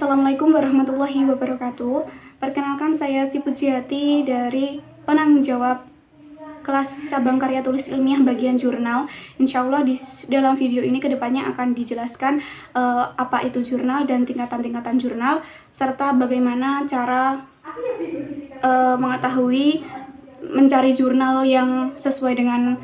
Assalamualaikum warahmatullahi wabarakatuh. Perkenalkan, saya Si Pujiati dari penanggung jawab kelas cabang karya tulis ilmiah bagian jurnal. Insya Allah dalam video ini kedepannya akan dijelaskan apa itu jurnal dan tingkatan-tingkatan jurnal, serta bagaimana cara mengetahui mencari jurnal yang sesuai dengan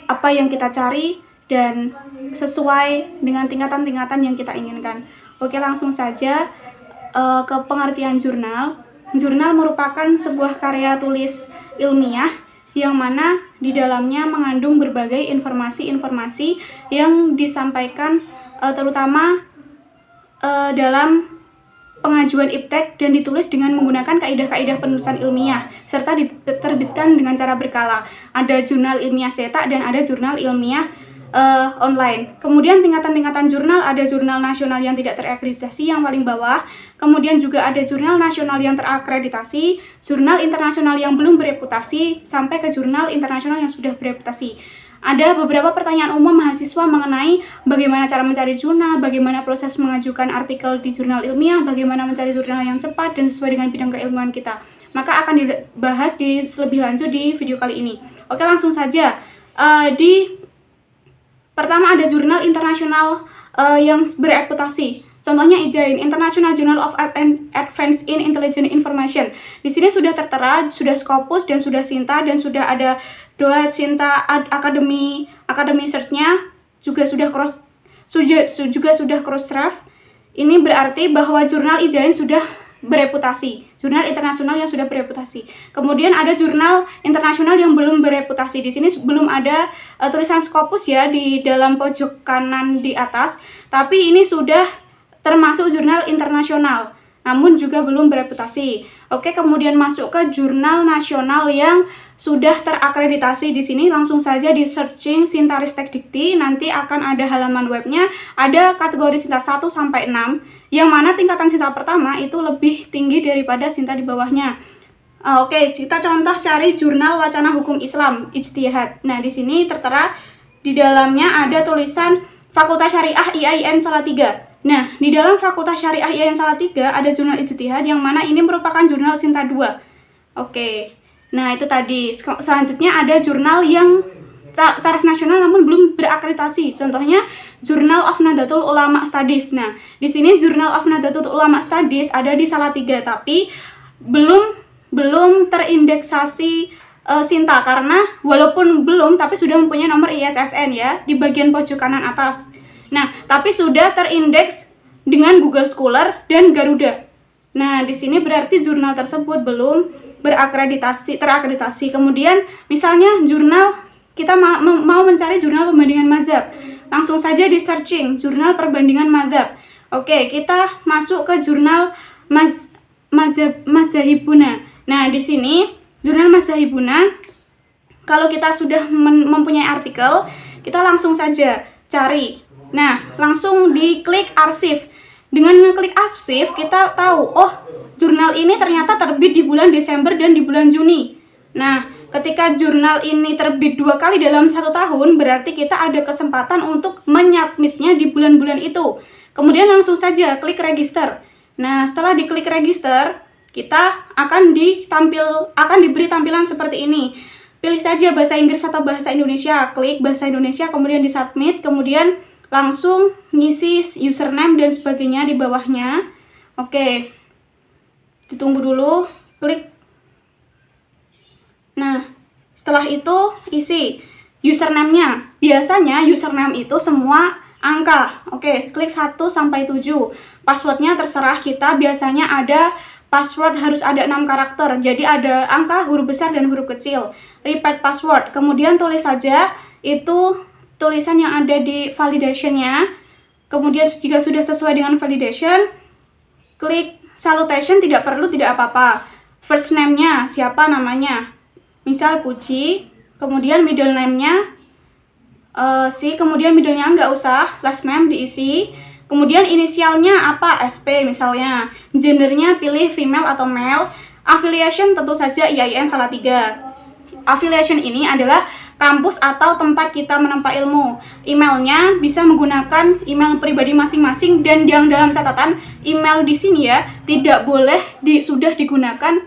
apa yang kita cari dan sesuai dengan tingkatan-tingkatan yang kita inginkan. Oke, langsung saja ke pengertian jurnal. Jurnal merupakan sebuah karya tulis ilmiah yang mana di dalamnya mengandung berbagai informasi-informasi yang disampaikan terutama dalam pengajuan iptek dan ditulis dengan menggunakan kaidah-kaidah penulisan ilmiah serta diterbitkan dengan cara berkala. Ada jurnal ilmiah cetak dan ada jurnal ilmiah online. Kemudian tingkatan-tingkatan jurnal, ada jurnal nasional yang tidak terakreditasi yang paling bawah, kemudian juga ada jurnal nasional yang terakreditasi, jurnal internasional yang belum bereputasi, sampai ke jurnal internasional yang sudah bereputasi. Ada beberapa pertanyaan umum mahasiswa mengenai bagaimana cara mencari jurnal, bagaimana proses mengajukan artikel di jurnal ilmiah, bagaimana mencari jurnal yang cepat dan sesuai dengan bidang keilmuan kita. Maka akan dibahas lebih lanjut di video kali ini. Oke, langsung saja. Pertama ada jurnal internasional yang bereputasi. Contohnya IJIN, International Journal of Advance in Intelligent Information. Di sini sudah tertera, sudah Scopus dan sudah Sinta dan sudah ada Doa Sinta Academy Search-nya juga sudah cross-ref. Ini berarti bahwa jurnal IJIN sudah bereputasi, jurnal internasional yang sudah bereputasi. Kemudian ada jurnal internasional yang belum bereputasi. Di sini belum ada tulisan Scopus ya di dalam pojok kanan di atas, tapi ini sudah termasuk jurnal internasional, namun juga belum bereputasi. Oke, kemudian masuk ke jurnal nasional yang sudah terakreditasi. Di sini langsung saja di searching Sintaristek Dikti, nanti akan ada halaman webnya, ada kategori Sinta 1 sampai 6, yang mana tingkatan Sinta pertama itu lebih tinggi daripada Sinta di bawahnya. Oke, kita contoh cari jurnal Wacana Hukum Islam Ijtihad. Nah, di sini tertera di dalamnya ada tulisan Fakultas Syariah IAIN Salatiga. Nah, di dalam Fakultas Syariah IAIN Salatiga ada jurnal Ijtihad yang mana ini merupakan jurnal Sinta 2. Oke. Nah, itu tadi. Selanjutnya ada jurnal yang taraf nasional namun belum berakreditasi. Contohnya Journal of Nahdlatul Ulama Studies. Nah, di sini Journal of Nahdlatul Ulama Studies ada di Salatiga, tapi belum terindeksasi Sinta, karena walaupun belum tapi sudah mempunyai nomor ISSN ya di bagian pojok kanan atas. Nah, tapi sudah terindeks dengan Google Scholar dan Garuda. Nah, di sini berarti jurnal tersebut belum terakreditasi. Kemudian misalnya jurnal, kita mau mencari jurnal perbandingan mazhab. Langsung saja di searching jurnal perbandingan mazhab. Oke, kita masuk ke jurnal Mazhabuna. Nah, di sini jurnal Mazhabuna, kalau kita sudah mempunyai artikel, kita langsung saja cari. Nah, langsung diklik arsip. Dengan ngeklik arsip, kita tahu, oh, jurnal ini ternyata terbit di bulan Desember dan di bulan Juni. Nah, ketika jurnal ini terbit 2 kali dalam 1 tahun, berarti kita ada kesempatan untuk menyubmitnya di bulan-bulan itu. Kemudian langsung saja klik register. Nah, setelah diklik register, kita akan diberi tampilan seperti ini. Pilih saja bahasa Inggris atau bahasa Indonesia. Klik bahasa Indonesia, kemudian di submit, kemudian langsung ngisi username dan sebagainya di bawahnya. Oke, ditunggu dulu, klik. Nah, setelah itu isi username-nya. Biasanya username itu semua angka. Oke, klik 1 sampai 7. Passwordnya terserah kita, biasanya ada password harus ada 6 karakter. Jadi ada angka, huruf besar dan huruf kecil. Repeat password. Kemudian tulis saja itu tulisan yang ada di validation-nya. Kemudian jika sudah sesuai dengan validation, klik salutation, tidak apa-apa. First name-nya, siapa namanya? Misal Puji. Kemudian middle name-nya kemudian middle-nya nggak usah, last name diisi. Kemudian inisialnya apa? SP misalnya. Gendernya pilih female atau male. Affiliation tentu saja IAIN Salatiga. Affiliation ini adalah kampus atau tempat kita menempa ilmu. Emailnya bisa menggunakan email pribadi masing-masing, dan yang dalam catatan email di sini ya tidak boleh sudah digunakan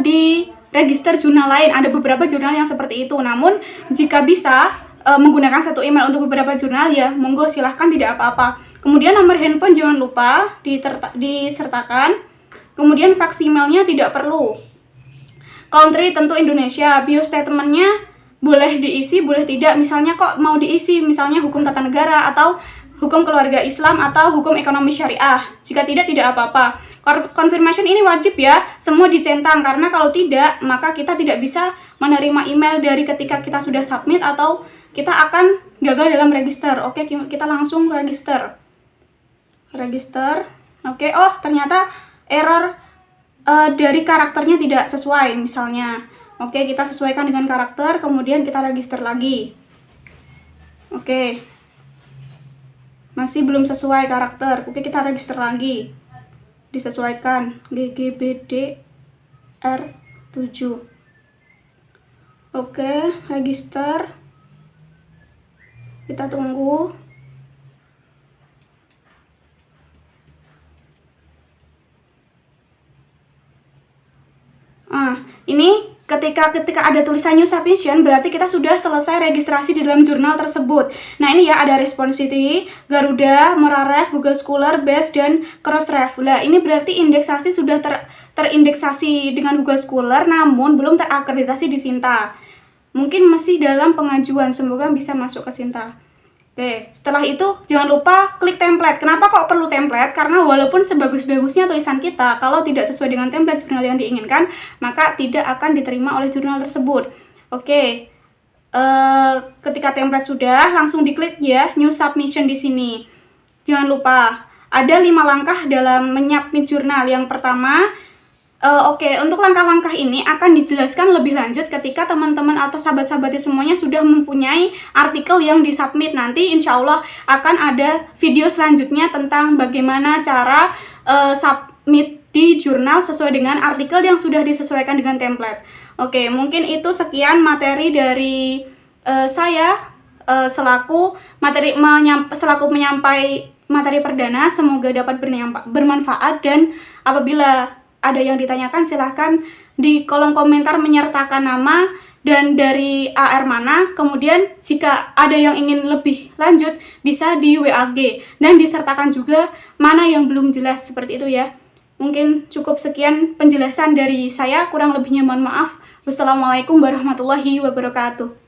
di register jurnal lain. Ada beberapa jurnal yang seperti itu. Namun jika bisa menggunakan satu email untuk beberapa jurnal, ya monggo silahkan, tidak apa-apa. Kemudian nomor handphone jangan lupa disertakan. Kemudian fax emailnya tidak perlu. Country tentu Indonesia. Bio statementnya boleh diisi, boleh tidak. Misalnya kok mau diisi, misalnya hukum tata negara atau hukum keluarga Islam atau hukum ekonomi syariah. Jika tidak apa-apa. Confirmation ini wajib ya, semua dicentang, karena kalau tidak maka kita tidak bisa menerima email dari ketika kita sudah submit atau kita akan gagal dalam register. Oke, kita langsung register. Oke, oh ternyata error dari karakternya tidak sesuai misalnya. Oke, kita sesuaikan dengan karakter, kemudian kita register lagi. Oke, masih belum sesuai karakter. Oke, kita register lagi. Disesuaikan GGBD R7. Oke, register. Kita tunggu. Ini ketika ada tulisan new submission, berarti kita sudah selesai registrasi di dalam jurnal tersebut. Nah ini ya, ada Responsity, Garuda, Moraref, Google Scholar, Base, dan Crossref. Nah ini berarti indeksasi sudah terindeksasi dengan Google Scholar, namun belum terakreditasi di Sinta. Mungkin masih dalam pengajuan, semoga bisa masuk ke Sinta. Oke, setelah itu jangan lupa klik template. Kenapa kok perlu template? Karena walaupun sebagus-bagusnya tulisan kita, kalau tidak sesuai dengan template jurnal yang diinginkan, maka tidak akan diterima oleh jurnal tersebut. Oke, ketika template sudah, langsung diklik ya New Submission di sini. Jangan lupa, ada 5 langkah dalam menyubmit jurnal. Yang pertama, untuk langkah-langkah ini akan dijelaskan lebih lanjut ketika teman-teman atau sahabat-sahabatnya semuanya sudah mempunyai artikel yang disubmit. Nanti insya Allah akan ada video selanjutnya tentang bagaimana cara submit di jurnal sesuai dengan artikel yang sudah disesuaikan dengan template. Oke, mungkin itu sekian materi dari saya selaku menyampai materi perdana. Semoga dapat bermanfaat, dan apabila ada yang ditanyakan silahkan di kolom komentar menyertakan nama dan dari AR mana. Kemudian jika ada yang ingin lebih lanjut bisa di WAG, dan disertakan juga mana yang belum jelas, seperti itu ya. Mungkin cukup sekian penjelasan dari saya, kurang lebihnya mohon maaf. Wassalamualaikum warahmatullahi wabarakatuh.